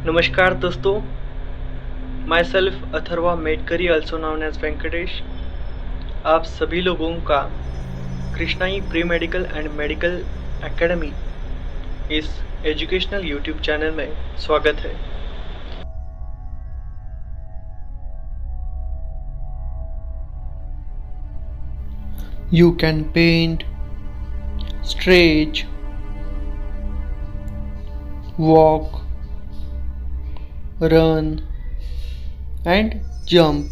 नमस्कार दोस्तों, myself Atharva Medkari also known as Venkatesh. आप सभी लोगों का Krishnai pre medical and medical academy इस एजुकेशनल यूट्यूब चैनल में स्वागत है। You can paint, stretch, walk, run and jump.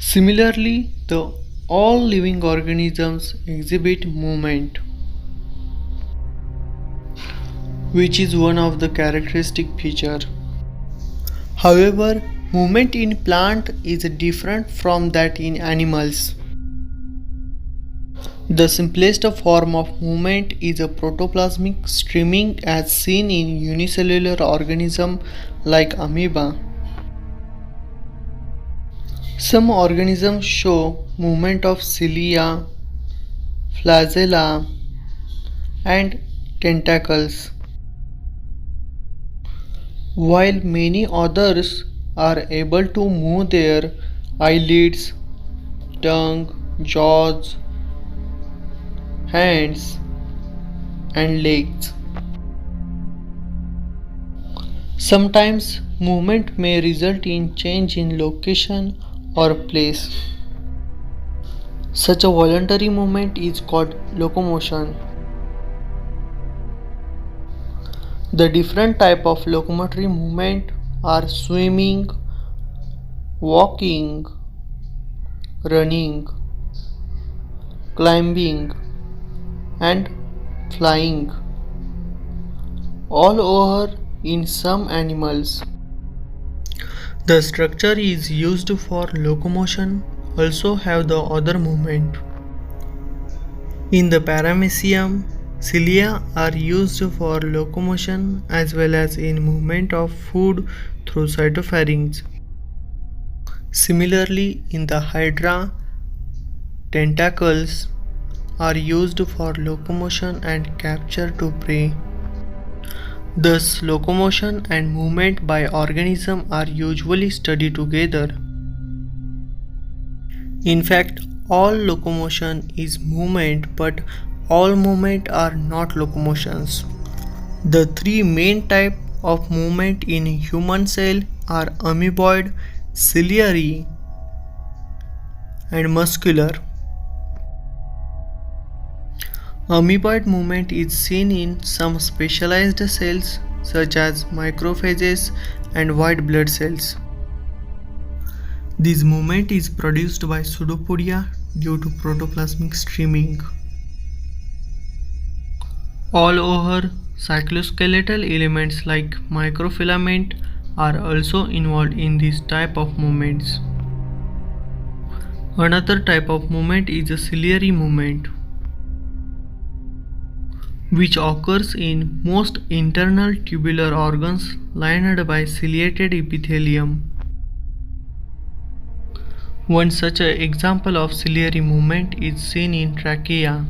Similarly, all living organisms exhibit movement, which is one of the characteristic feature. However, movement in plant is different from that in animals. The simplest form of movement is a protoplasmic streaming as seen in unicellular organisms like amoeba. Some organisms show movement of cilia, flagella, and tentacles, while many others are able to move their eyelids, tongue, jaws, hands, and legs. Sometimes movement may result in change in location or place. Such a voluntary movement is called locomotion. The different type of locomotory movement are swimming, walking, running, climbing, and flying, all over in some animals. The structure is used for locomotion also have the other movement. In the paramecium, cilia are used for locomotion as well as in movement of food through cytopharynx. Similarly, in the hydra, tentacles are used for locomotion and capture to prey. Thus, locomotion and movement by organism are usually studied together. In fact, all locomotion is movement, but all movement are not locomotions. The three main types of movement in human cell are amoeboid, ciliary, and muscular. Amoeboid movement is seen in some specialized cells such as macrophages and white blood cells. This movement is produced by pseudopodia due to protoplasmic streaming. All over, cycloskeletal elements like microfilament are also involved in this type of movements. Another type of movement is a ciliary movement, which occurs in most internal tubular organs lined by ciliated epithelium. One such an example of ciliary movement is seen in trachea,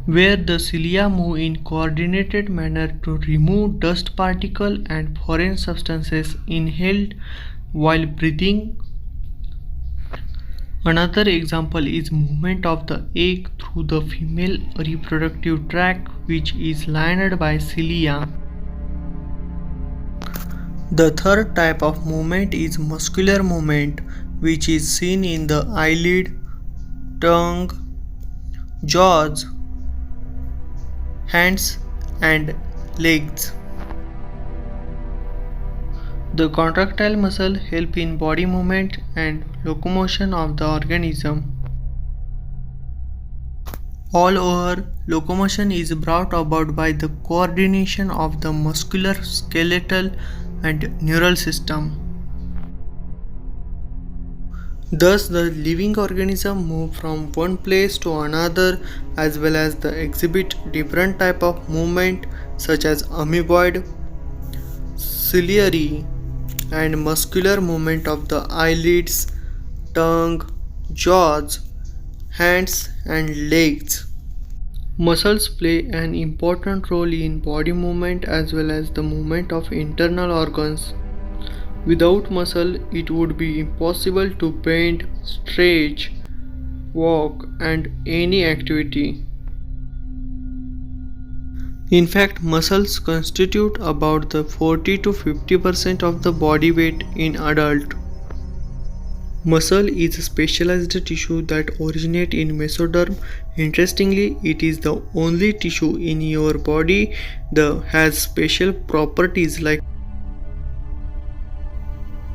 where the cilia move in coordinated manner to remove dust particles and foreign substances inhaled while breathing. Another example is movement of the egg through the female reproductive tract, which is lined by cilia. The third type of movement is muscular movement, which is seen in the eyelid, tongue, jaws, hands, and legs. The contractile muscle help in body movement and locomotion of the organism. All over, locomotion is brought about by the coordination of the muscular, skeletal, and neural system. Thus, the living organism move from one place to another as well as the exhibit different type of movement such as amoeboid, ciliary, and muscular movement of the eyelids, tongue, jaws, hands, and legs. Muscles play an important role in body movement as well as the movement of internal organs. Without muscle, it would be impossible to bend, stretch, walk, and any activity. In fact, muscles constitute about the 40 to 50% of the body weight in adult. Muscle is a specialized tissue that originates in mesoderm. Interestingly, it is the only tissue in your body that has special properties like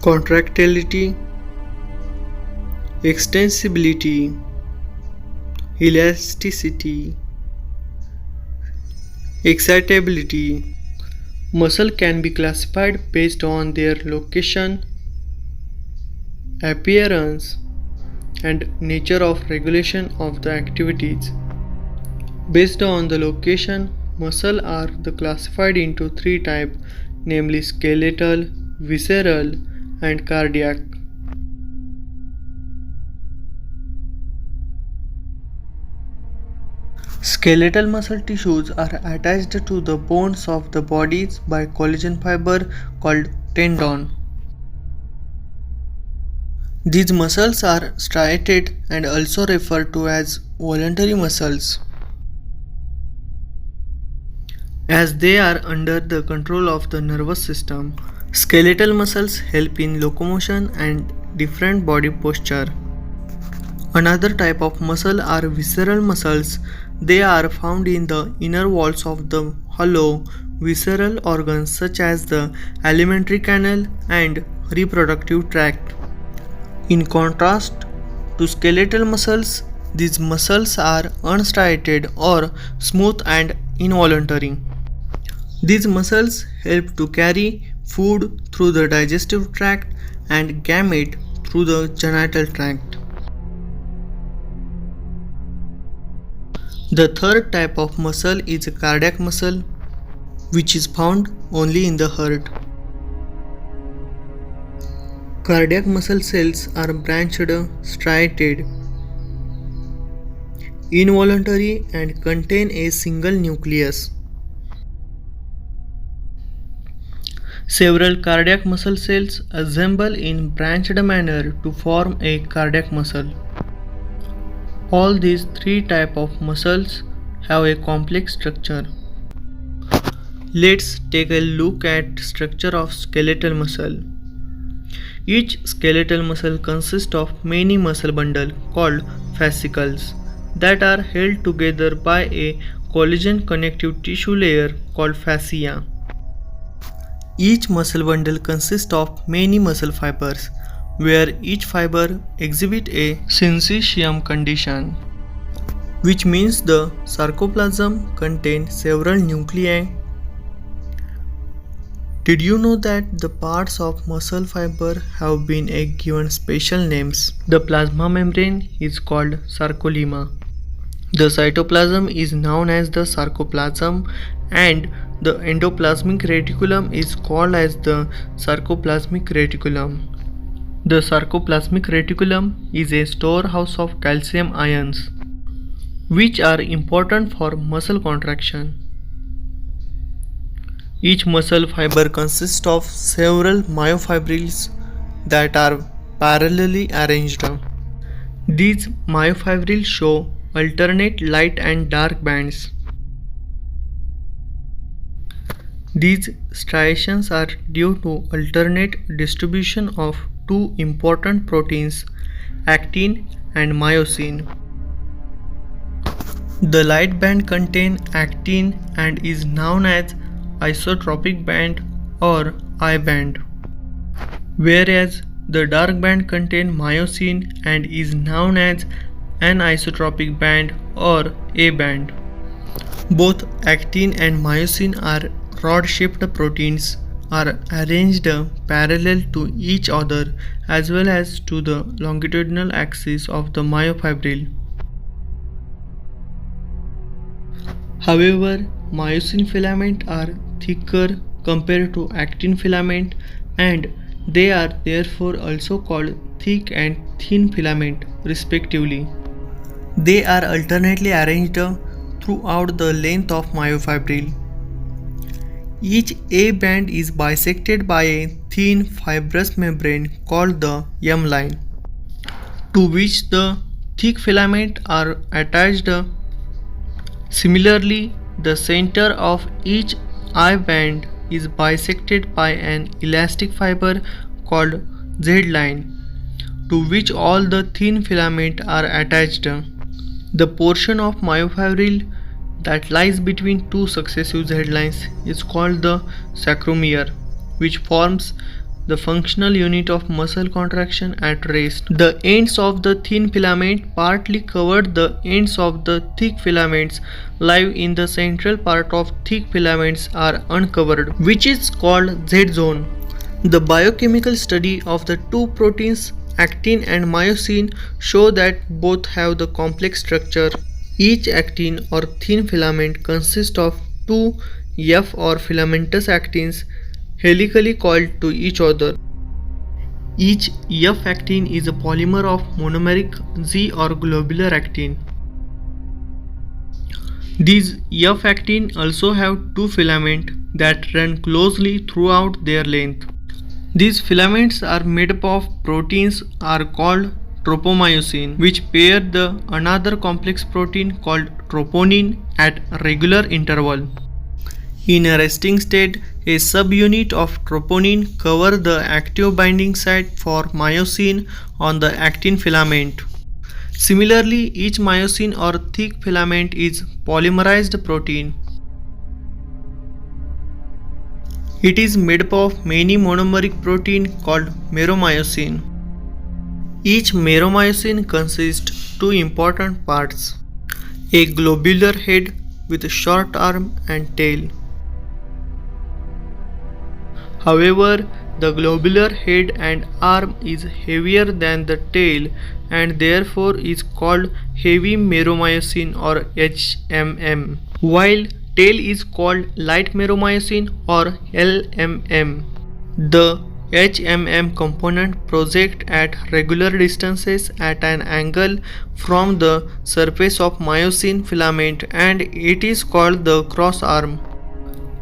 contractility, extensibility, elasticity, excitability. Muscle can be classified based on their location, appearance, and nature of regulation of the activities. Based on the location, muscle are classified into three types, namely skeletal, visceral, and cardiac. Skeletal muscle tissues are attached to the bones of the bodies by collagen fiber called tendon. These muscles are striated and also referred to as voluntary muscles, as they are under the control of the nervous system. Skeletal muscles help in locomotion and different body posture. Another type of muscle are visceral muscles. They are found in the inner walls of the hollow visceral organs such as the alimentary canal and reproductive tract. In contrast to skeletal muscles, these muscles are unstriated or smooth and involuntary. These muscles help to carry food through the digestive tract and gamete through the genital tract. The third type of muscle is a cardiac muscle, which is found only in the heart. Cardiac muscle cells are branched, striated, involuntary, and contain a single nucleus. Several cardiac muscle cells assemble in branched manner to form a cardiac muscle. All these three types of muscles have a complex structure. Let's take a look at structure of skeletal muscle. Each skeletal muscle consists of many muscle bundles called fascicles that are held together by a collagen connective tissue layer called fascia. Each muscle bundle consists of many muscle fibers, where each fiber exhibits a syncytium condition, which means the sarcoplasm contains several nuclei. Did you know that the parts of muscle fiber have been given special names? The plasma membrane is called sarcolemma. The cytoplasm is known as the sarcoplasm, and the endoplasmic reticulum is called as the sarcoplasmic reticulum. The sarcoplasmic reticulum is a storehouse of calcium ions, which are important for muscle contraction. Each muscle fiber consists of several myofibrils that are parallelly arranged. These myofibrils show alternate light and dark bands. These striations are due to alternate distribution of two important proteins, actin and myosin. The light band contains actin and is known as isotropic band or I band, whereas the dark band contains myosin and is known as anisotropic band or A band. Both actin and myosin are rod-shaped proteins are arranged parallel to each other as well as to the longitudinal axis of the myofibril. However, myosin filaments are thicker compared to actin filament, and they are therefore also called thick and thin filament respectively. They are alternately arranged throughout the length of myofibril. Each A band is bisected by a thin fibrous membrane called the M line, to which the thick filaments are attached. Similarly, the center of each I band is bisected by an elastic fiber called Z line, to which all the thin filaments are attached. The portion of myofibril that lies between two successive Z lines is called the sarcomere, which forms the functional unit of muscle contraction at rest. The ends of the thin filament partly cover the ends of the thick filaments live in the central part of thick filaments are uncovered, which is called Z-zone. The biochemical study of the two proteins actin and myosin show that both have the complex structure. Each actin or thin filament consists of two F or filamentous actins helically coiled to each other. Each F actin is a polymer of monomeric Z or globular actin. These F actin also have two filaments that run closely throughout their length. These filaments are made up of proteins are called tropomyosin, which pair the another complex protein called troponin at regular interval. In a resting state, a subunit of troponin covers the active binding site for myosin on the actin filament. Similarly, each myosin or thick filament is polymerized protein. It is made up of many monomeric protein called meromyosin. Each meromyosin consists two important parts: a globular head with a short arm and tail. However, the globular head and arm is heavier than the tail and therefore is called heavy meromyosin or HMM, while tail is called light meromyosin or LMM. The HMM component projects at regular distances at an angle from the surface of myosin filament and it is called the cross arm.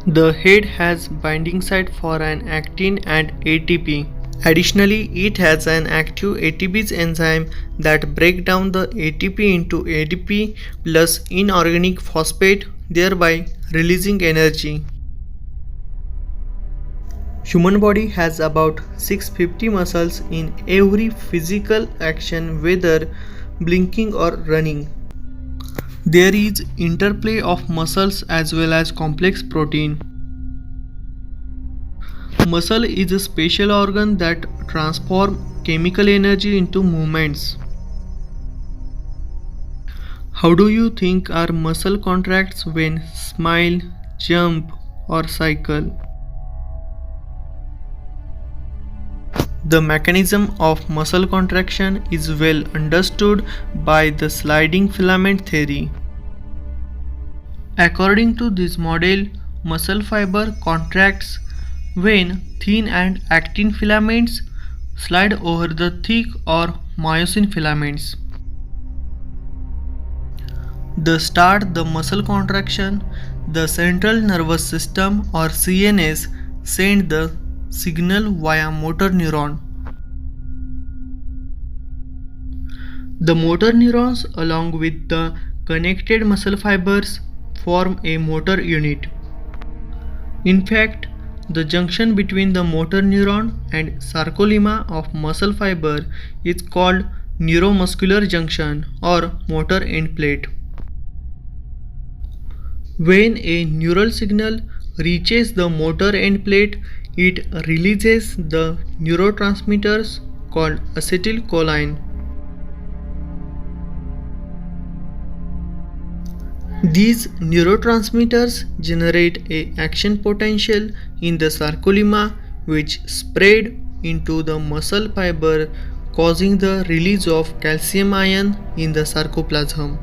The head has binding site for an actin and ATP. Additionally, it has an active ATPase enzyme that breaks down the ATP into ADP plus inorganic phosphate, thereby releasing energy. Human body has about 650 muscles in every physical action, whether blinking or running. There is interplay of muscles as well as complex protein. Muscle is a special organ that transforms chemical energy into movements. How do you think our muscle contracts when smile, jump or cycle? The mechanism of muscle contraction is well understood by the sliding filament theory. According to this model, muscle fiber contracts when thin and actin filaments slide over the thick or myosin filaments. To start the muscle contraction, the central nervous system or CNS sends the signal via motor neuron. The motor neurons along with the connected muscle fibers form a motor unit. In fact, the junction between the motor neuron and sarcolemma of muscle fiber is called neuromuscular junction or motor end plate. When a neural signal reaches the motor end plate, it releases the neurotransmitters called acetylcholine. These neurotransmitters generate a action potential in the sarcolemma which spread into the muscle fiber, causing the release of calcium ion in the sarcoplasm.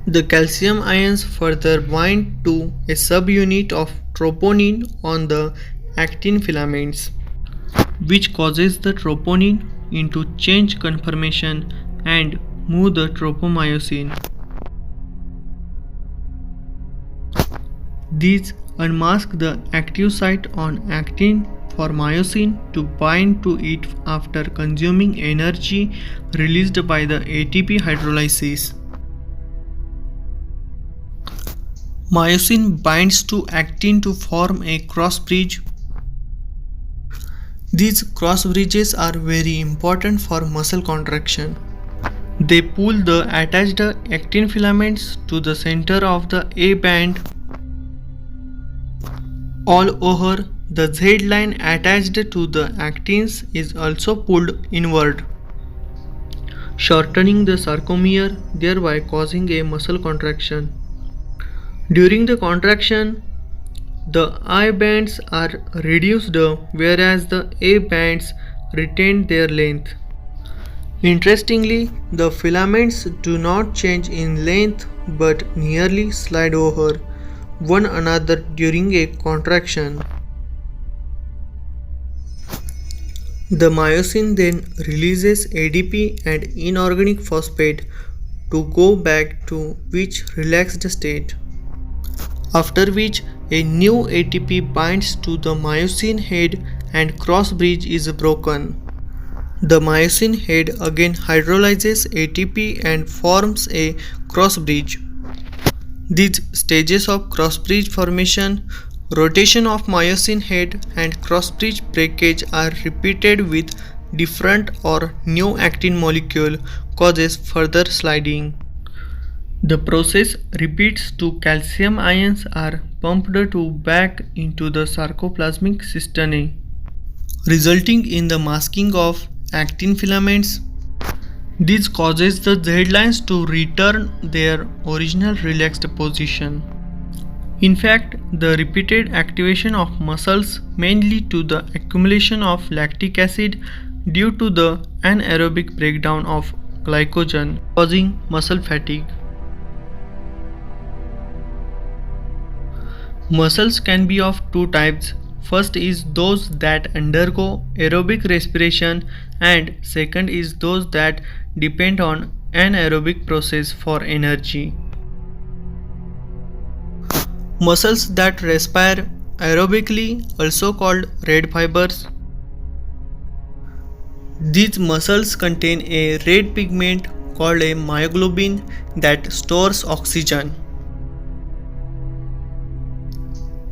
The calcium ions further bind to a subunit of troponin on the actin filaments, which causes the troponin into change conformation and move the tropomyosin. These unmask the active site on actin for myosin to bind to it after consuming energy released by the ATP hydrolysis. Myosin binds to actin to form a cross bridge. These cross bridges are very important for muscle contraction. They pull the attached actin filaments to the center of the A band. All over, the Z line attached to the actins is also pulled inward, shortening the sarcomere, thereby causing a muscle contraction. During the contraction, the I bands are reduced whereas the A bands retain their length. Interestingly, the filaments do not change in length but nearly slide over one another during a contraction. The myosin then releases ADP and inorganic phosphate to go back to which relaxed state, after which a new ATP binds to the myosin head and cross bridge is broken. The myosin head again hydrolyzes ATP and forms a cross bridge. These stages of cross bridge formation, rotation of myosin head and cross bridge breakage are repeated with different or new actin molecule causes further sliding. The process repeats to calcium ions are pumped to back into the sarcoplasmic cisternae, resulting in the masking of actin filaments. This causes the Z lines to return their original relaxed position. In fact, the repeated activation of muscles may lead to the accumulation of lactic acid due to the anaerobic breakdown of glycogen, causing muscle fatigue. Muscles can be of two types. First is those that undergo aerobic respiration and second is those that depend on anaerobic process for energy. Muscles that respire aerobically, also called red fibers. These muscles contain a red pigment called a myoglobin that stores oxygen.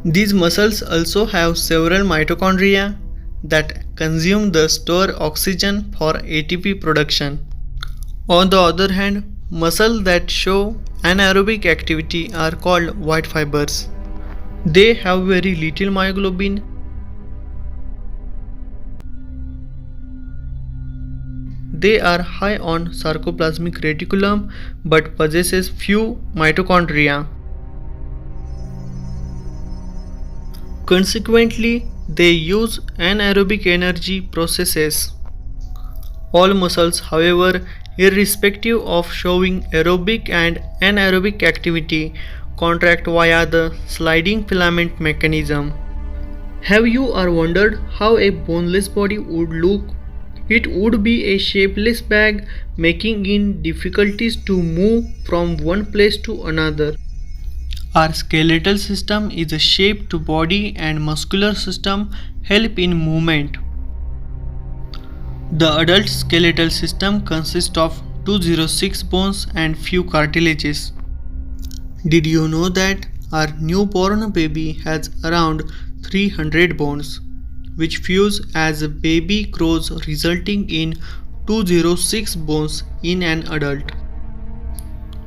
These muscles also have several mitochondria that consume the stored oxygen for ATP production. On the other hand, muscles that show anaerobic activity are called white fibers. They have very little myoglobin. They are high on sarcoplasmic reticulum but possesses few mitochondria. Consequently, they use anaerobic energy processes. All muscles, however, irrespective of showing aerobic and anaerobic activity, contract via the sliding filament mechanism. Have you ever wondered how a boneless body would look? It would be a shapeless bag, making it difficulties to move from one place to another. Our skeletal system is a shape to body and muscular system help in movement. The adult skeletal system consists of 206 bones and few cartilages. Did you know that our newborn baby has around 300 bones, which fuse as a baby grows, resulting in 206 bones in an adult?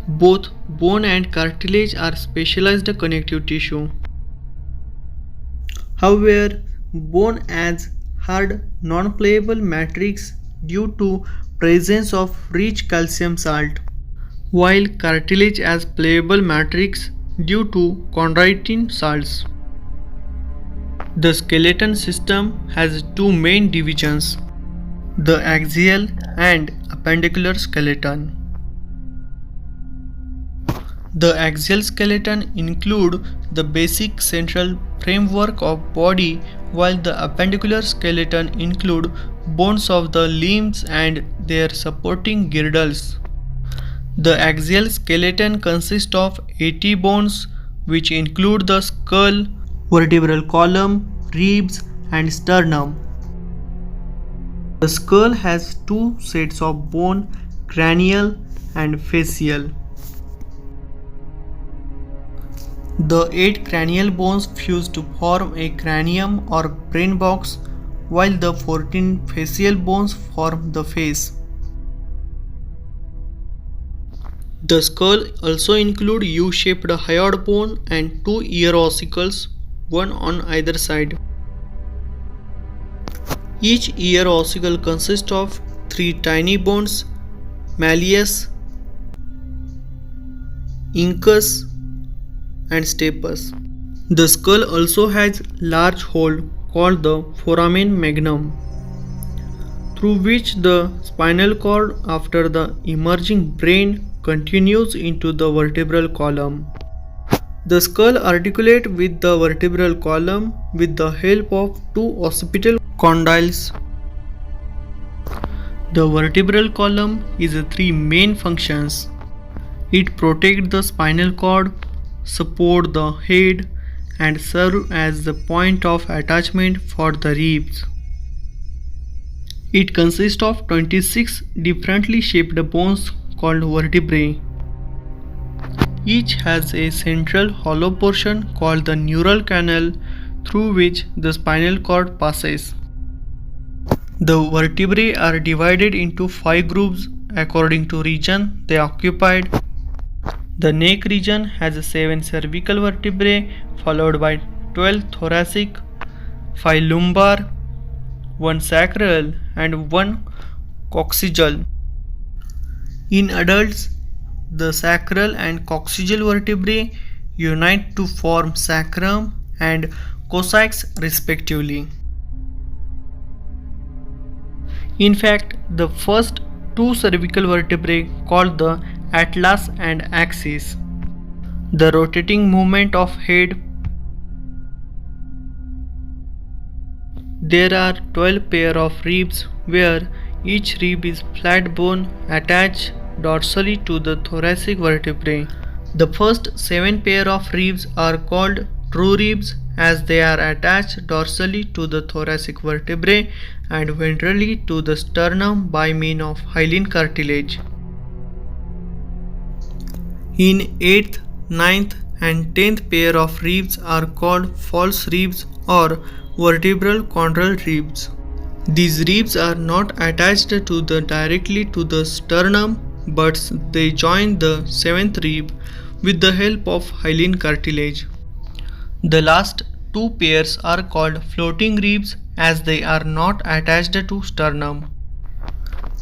Both bone and cartilage are specialized connective tissue. However, bone adds hard non-pliable matrix due to presence of rich calcium salt, while cartilage has pliable matrix due to chondroitin salts. The skeleton system has two main divisions, the axial and appendicular skeleton. The axial skeleton include the basic central framework of body, while the appendicular skeleton include bones of the limbs and their supporting girdles. The axial skeleton consists of 80 bones, which include the skull, vertebral column, ribs, and sternum. The skull has two sets of bone, cranial and facial. The 8 cranial bones fuse to form a cranium or brain box, while the 14 facial bones form the face. The skull also includes U-shaped hyoid bone and 2 ear ossicles, one on either side. Each ear ossicle consists of 3 tiny bones, malleus, incus, and stapes. The skull also has large hole called the foramen magnum, through which the spinal cord after the emerging brain continues into the vertebral column. The skull articulates with the vertebral column with the help of 2 occipital condyles. The vertebral column is 3 main functions. It protects the spinal cord, support the head, and serve as the point of attachment for the ribs. It consists of 26 differently shaped bones called vertebrae. Each has a central hollow portion called the neural canal through which the spinal cord passes. The vertebrae are divided into 5 groups according to region they occupied. The neck region has 7 cervical vertebrae followed by 12 thoracic, 5 lumbar, 1 sacral and 1 coccygeal. In adults, the sacral and coccygeal vertebrae unite to form sacrum and coccyx respectively. In fact, the first 2 cervical vertebrae called the atlas and axis. The rotating movement of head. There are 12 pair of ribs where each rib is flat bone attached dorsally to the thoracic vertebrae. The first 7 pair of ribs are called true ribs as they are attached dorsally to the thoracic vertebrae and ventrally to the sternum by means of hyaline cartilage. In 8th, 9th and 10th pair of ribs are called false ribs or vertebral chondral ribs. These ribs are not attached directly to the sternum, but they join the 7th rib with the help of hyaline cartilage. The last 2 pairs are called floating ribs as they are not attached to sternum.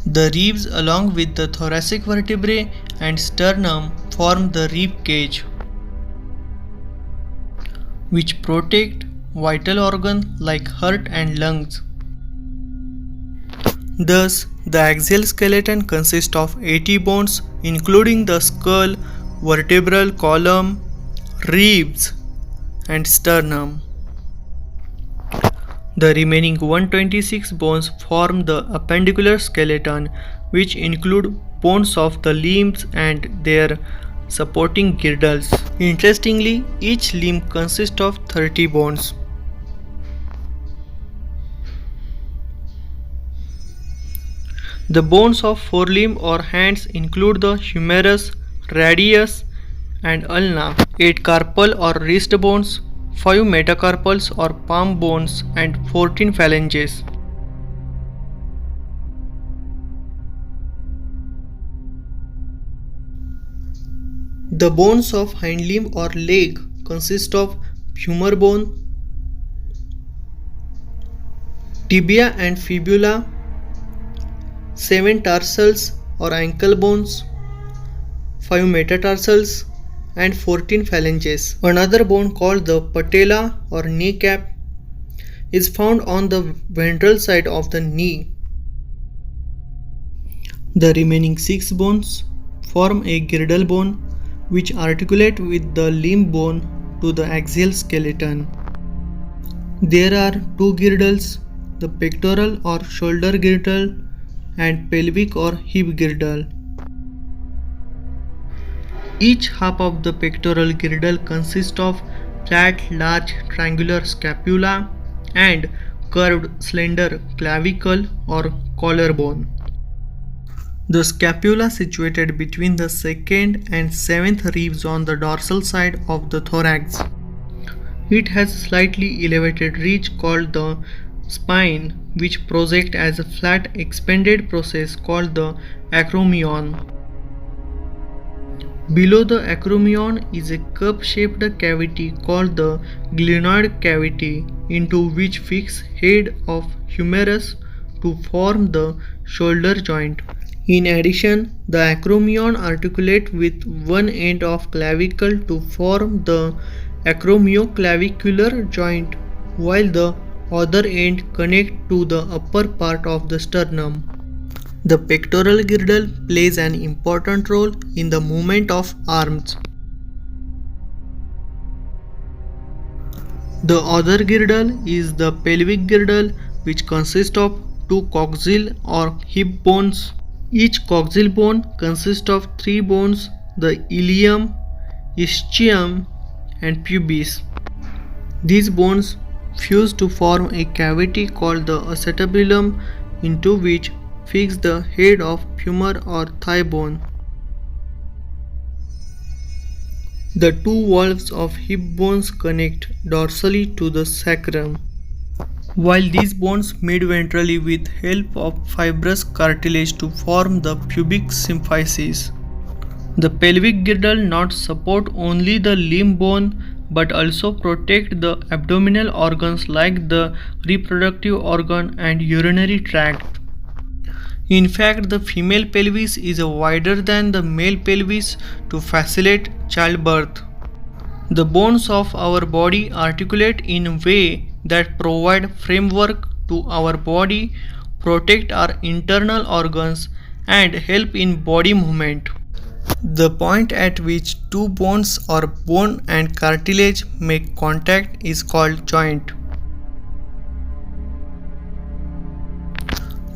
The ribs along with the thoracic vertebrae and sternum form the rib cage, which protect vital organs like heart and lungs. Thus, the axial skeleton consists of 80 bones including the skull, vertebral column, ribs and sternum. The remaining 126 bones form the appendicular skeleton, which include bones of the limbs and their supporting girdles. Interestingly, each limb consists of 30 bones. The bones of forelimb or hands include the humerus, radius and ulna, 8 carpal or wrist bones, 5 metacarpals or palm bones and 14 phalanges. The bones of hind limb or leg consist of femur bone, tibia and fibula, 7 tarsals or ankle bones, 5 metatarsals and 14 phalanges. Another bone called the patella or kneecap is found on the ventral side of the knee. The remaining 6 bones form a girdle bone which articulate with the limb bone to the axial skeleton. There are 2 girdles, the pectoral or shoulder girdle and pelvic or hip girdle. Each half of the pectoral girdle consists of flat, large, triangular scapula and curved, slender clavicle or collarbone. The scapula situated between the second and seventh ribs on the dorsal side of the thorax. It has a slightly elevated ridge called the spine, which projects as a flat expanded process called the acromion. Below the acromion is a cup-shaped cavity called the glenoid cavity, into which fixes head of humerus to form the shoulder joint. In addition, the acromion articulates with one end of clavicle to form the acromioclavicular joint, while the other end connects to the upper part of the sternum. The pectoral girdle plays an important role in the movement of arms. The other girdle is the pelvic girdle, which consists of two coxal or hip bones. Each coxal bone consists of three bones, the ilium, ischium, and pubis. These bones fuse to form a cavity called the acetabulum, into which fix the head of femur or thigh bone. The two valves of hip bones connect dorsally to the sacrum, while these bones meet ventrally with help of fibrous cartilage to form the pubic symphysis. The pelvic girdle not support only the limb bone but also protect the abdominal organs like the reproductive organ and urinary tract. In fact, the female pelvis is wider than the male pelvis to facilitate childbirth. The bones of our body articulate in a way that provide framework to our body, protect our internal organs, and help in body movement. The point at which two bones or bone and cartilage make contact is called joint.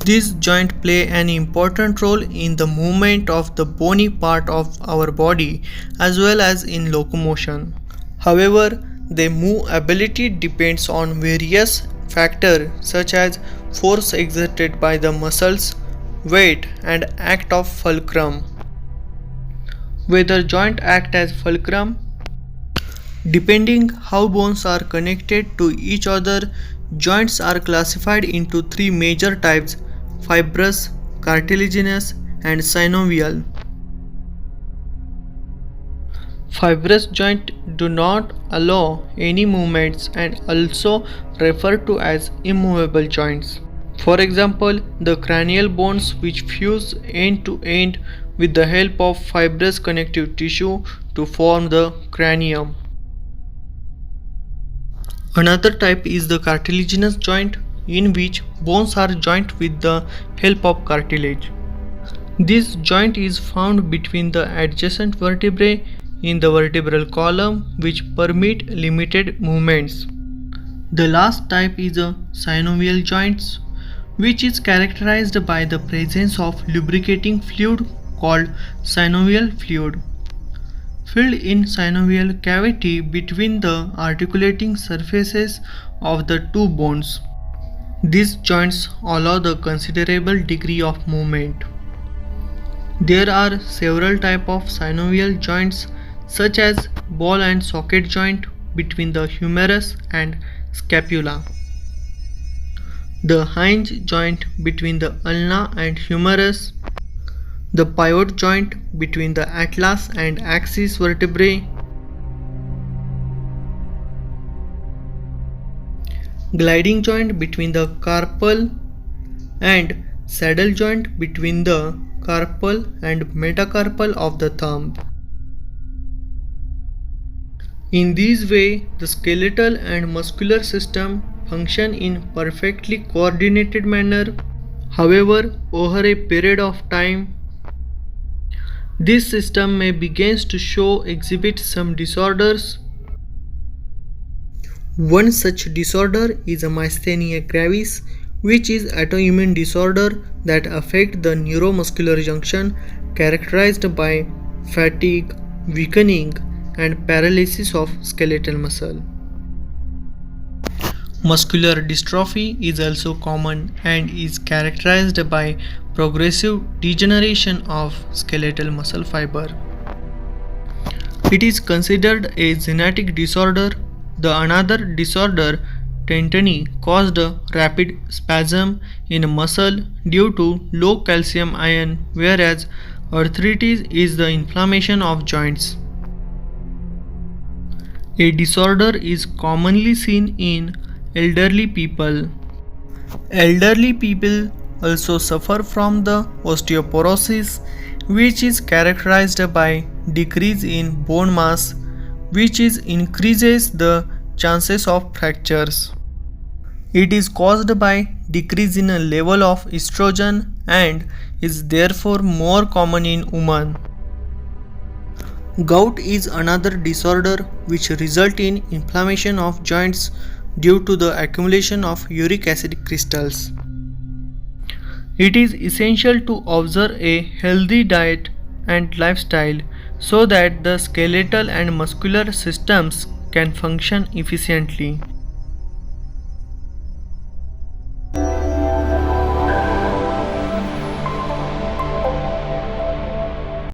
These joints play an important role in the movement of the bony part of our body as well as in locomotion. However, their movability depends on various factors such as force exerted by the muscles, weight, and act of fulcrum. Whether joint act as fulcrum, depending how bones are connected to each other, joints are classified into three major types: fibrous, cartilaginous, and synovial. Fibrous joints do not allow any movements and also referred to as immovable joints. For example, the cranial bones which fuse end to end with the help of fibrous connective tissue to form the cranium. Another type is the cartilaginous joint, in which bones are joined with the help of cartilage. This joint is found between the adjacent vertebrae in the vertebral column, which permit limited movements. The last type is a synovial joints, which is characterized by the presence of lubricating fluid called synovial fluid filled in synovial cavity between the articulating surfaces of the two bones. These joints allow the considerable degree of movement. There are several types of synovial joints such as ball and socket joint between the humerus and scapula, the hinge joint between the ulna and humerus, the pivot joint between the atlas and axis vertebrae, gliding joint between the carpal, and saddle joint between the carpal and metacarpal of the thumb. In this way, the skeletal and muscular system function in perfectly coordinated manner. However, over a period of time, this system may begin to exhibit some disorders. One such disorder is a myasthenia gravis, which is autoimmune disorder that affect the neuromuscular junction characterized by fatigue, weakening, and paralysis of skeletal muscle. Muscular dystrophy is also common and is characterized by progressive degeneration of skeletal muscle fiber. It is considered a genetic disorder. The another disorder, tendoni, caused a rapid spasm in a muscle due to low calcium ion, whereas arthritis is the inflammation of joints. A disorder is commonly seen in elderly people. Elderly people also suffer from the osteoporosis, which is characterized by decrease in bone mass, which is increases the chances of fractures. It is caused by decrease in a level of estrogen and is therefore more common in women. Gout is another disorder which result in inflammation of joints due to the accumulation of uric acid crystals. It is essential to observe a healthy diet and lifestyle so that the skeletal and muscular systems can function efficiently.